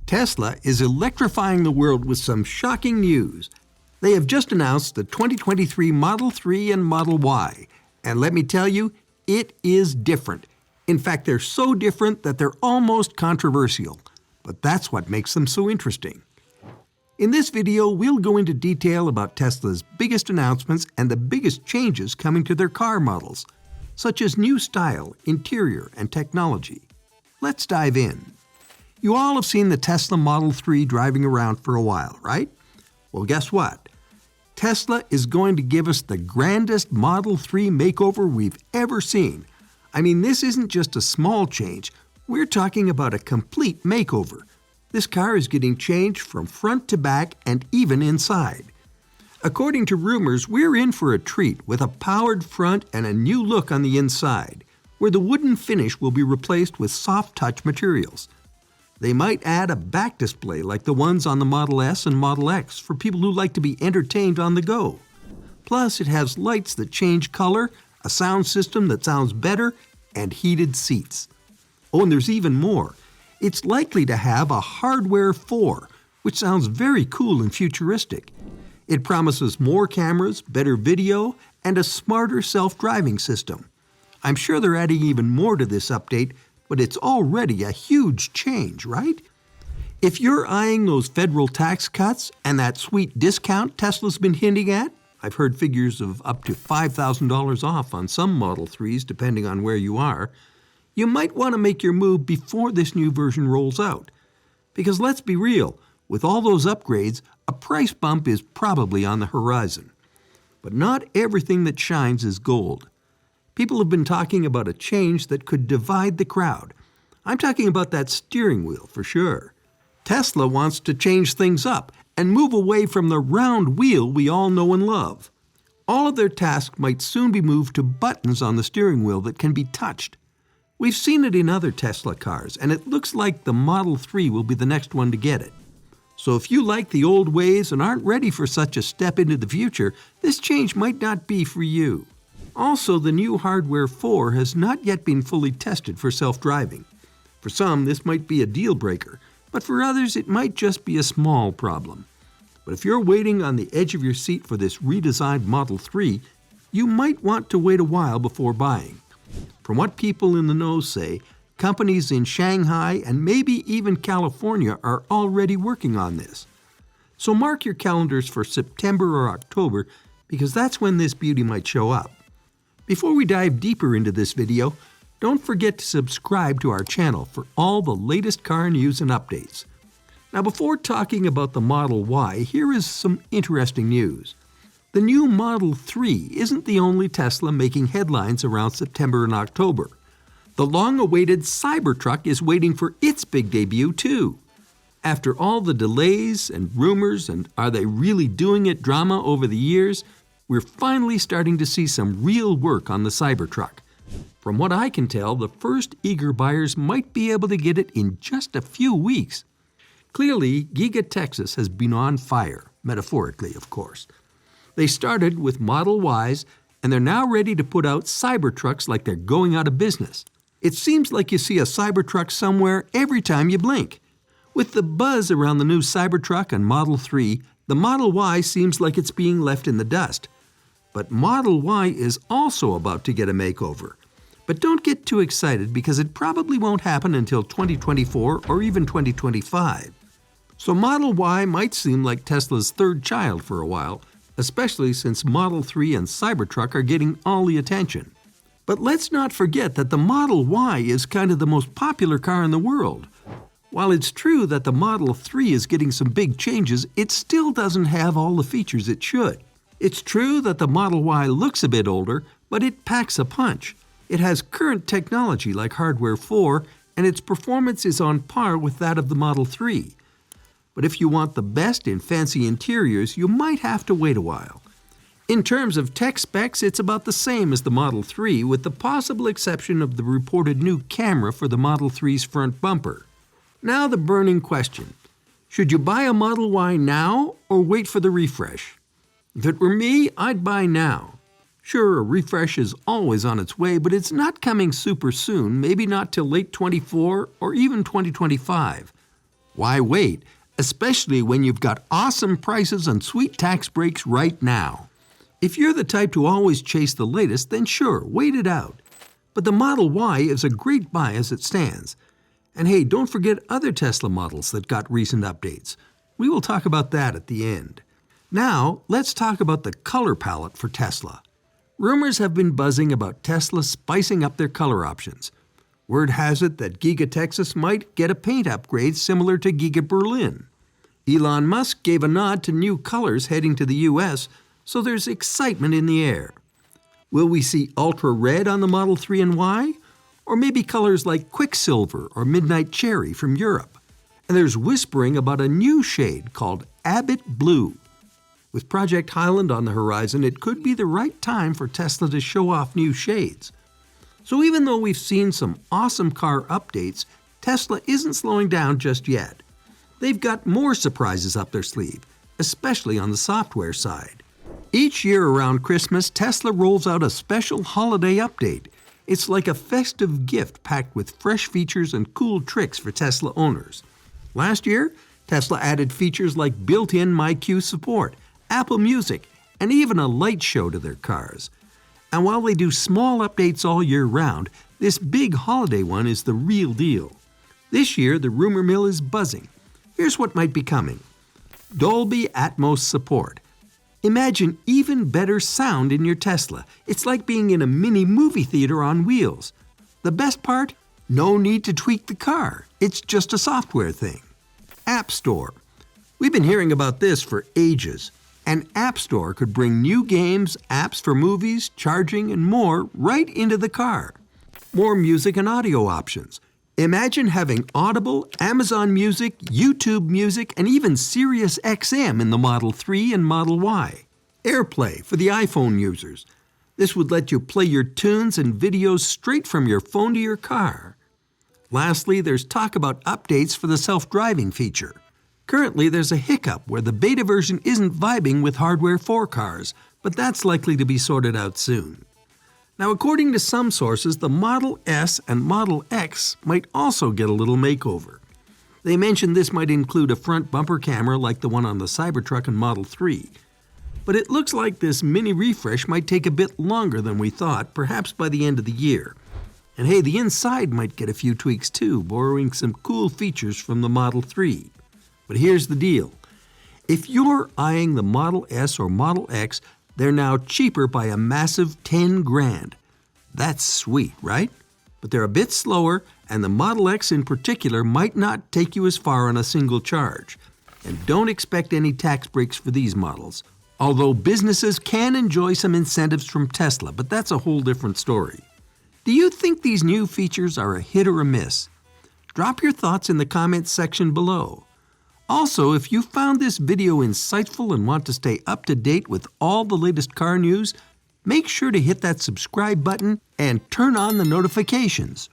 Tesla is electrifying the world with some shocking news. They have just announced the 2023 Model 3 and Model Y, and let me tell you, it is different. In fact, they're so different that they're almost controversial, but that's what makes them so interesting. In this video, we'll go into detail about Tesla's biggest announcements and the biggest changes coming to their car models, such as new style, interior, and technology. Let's dive in. You all have seen the Tesla Model 3 driving around for a while, right? Well, guess what? Tesla is going to give us the grandest Model 3 makeover we've ever seen. I mean, this isn't just a small change. We're talking about a complete makeover. This car is getting changed from front to back and even inside. According to rumors, we're in for a treat with a powered front and a new look on the inside, where the wooden finish will be replaced with soft-touch materials. They might add a back display like the ones on the Model S and Model X for people who like to be entertained on the go. Plus, it has lights that change color, a sound system that sounds better, and heated seats. Oh, and there's even more. It's likely to have a Hardware 4, which sounds very cool and futuristic. It promises more cameras, better video, and a smarter self-driving system. I'm sure they're adding even more to this update, but it's already a huge change, right? If you're eyeing those federal tax cuts and that sweet discount Tesla's been hinting at, I've heard figures of up to $5,000 off on some Model 3s depending on where you are, you might want to make your move before this new version rolls out. Because let's be real, with all those upgrades, a price bump is probably on the horizon. But not everything that shines is gold. People have been talking about a change that could divide the crowd. I'm talking about that steering wheel for sure. Tesla wants to change things up and move away from the round wheel we all know and love. All of their tasks might soon be moved to buttons on the steering wheel that can be touched. We've seen it in other Tesla cars, and it looks like the Model 3 will be the next one to get it. So if you like the old ways and aren't ready for such a step into the future, this change might not be for you. Also, the new Hardware 4 has not yet been fully tested for self-driving. For some, this might be a deal breaker, but for others, it might just be a small problem. But if you're waiting on the edge of your seat for this redesigned Model 3, you might want to wait a while before buying. From what people in the know say, companies in Shanghai and maybe even California are already working on this. So mark your calendars for September or October, because that's when this beauty might show up. Before we dive deeper into this video, don't forget to subscribe to our channel for all the latest car news and updates. Now, before talking about the Model Y, here is some interesting news. The new Model 3 isn't the only Tesla making headlines around September and October. The long-awaited Cybertruck is waiting for its big debut, too. After all the delays and rumors and are they really doing it drama over the years, we're finally starting to see some real work on the Cybertruck. From what I can tell, the first eager buyers might be able to get it in just a few weeks. Clearly, Giga Texas has been on fire, metaphorically, of course. They started with Model Ys, and they're now ready to put out Cybertrucks like they're going out of business. It seems like you see a Cybertruck somewhere every time you blink. With the buzz around the new Cybertruck and Model 3, the Model Y seems like it's being left in the dust. But Model Y is also about to get a makeover. But don't get too excited because it probably won't happen until 2024 or even 2025. So Model Y might seem like Tesla's third child for a while, especially since Model 3 and Cybertruck are getting all the attention. But let's not forget that the Model Y is kind of the most popular car in the world. While it's true that the Model 3 is getting some big changes, it still doesn't have all the features it should. It's true that the Model Y looks a bit older, but it packs a punch. It has current technology like Hardware 4, and its performance is on par with that of the Model 3. But if you want the best in fancy interiors, you might have to wait a while. In terms of tech specs, it's about the same as the Model 3, with the possible exception of the reported new camera for the Model 3's front bumper. Now the burning question. Should you buy a Model Y now or wait for the refresh? If it were me, I'd buy now. Sure, a refresh is always on its way, but it's not coming super soon, maybe not till late 24 or even 2025. Why wait, especially when you've got awesome prices and sweet tax breaks right now? If you're the type to always chase the latest, then sure, wait it out. But the Model Y is a great buy as it stands. And hey, don't forget other Tesla models that got recent updates. We will talk about that at the end. Now, let's talk about the color palette for Tesla. Rumors have been buzzing about Tesla spicing up their color options. Word has it that Giga Texas might get a paint upgrade similar to Giga Berlin. Elon Musk gave a nod to new colors heading to the US, so there's excitement in the air. Will we see Ultra Red on the Model 3 and Y? Or maybe colors like Quicksilver or Midnight Cherry from Europe? And there's whispering about a new shade called Abbott Blue. With Project Highland on the horizon, it could be the right time for Tesla to show off new shades. So even though we've seen some awesome car updates, Tesla isn't slowing down just yet. They've got more surprises up their sleeve, especially on the software side. Each year around Christmas, Tesla rolls out a special holiday update. It's like a festive gift packed with fresh features and cool tricks for Tesla owners. Last year, Tesla added features like built-in MyQ support, Apple Music, and even a light show to their cars. And while they do small updates all year round, this big holiday one is the real deal. This year, the rumor mill is buzzing. Here's what might be coming. Dolby Atmos support. Imagine even better sound in your Tesla. It's like being in a mini movie theater on wheels. The best part? No need to tweak the car. It's just a software thing. App Store. We've been hearing about this for ages. An App Store could bring new games, apps for movies, charging, and more right into the car. More music and audio options. Imagine having Audible, Amazon Music, YouTube Music, and even Sirius XM in the Model 3 and Model Y. AirPlay for the iPhone users. This would let you play your tunes and videos straight from your phone to your car. Lastly, there's talk about updates for the self-driving feature. Currently, there's a hiccup where the beta version isn't vibing with hardware for cars, but that's likely to be sorted out soon. Now, according to some sources, the Model S and Model X might also get a little makeover. They mentioned this might include a front bumper camera like the one on the Cybertruck and Model 3. But it looks like this mini refresh might take a bit longer than we thought, perhaps by the end of the year. And hey, the inside might get a few tweaks too, borrowing some cool features from the Model 3. But here's the deal. If you're eyeing the Model S or Model X, they're now cheaper by a massive 10 grand. That's sweet, right? But they're a bit slower, and the Model X in particular might not take you as far on a single charge. And don't expect any tax breaks for these models. Although businesses can enjoy some incentives from Tesla, but that's a whole different story. Do you think these new features are a hit or a miss? Drop your thoughts in the comments section below. Also, if you found this video insightful and want to stay up to date with all the latest car news, make sure to hit that subscribe button and turn on the notifications.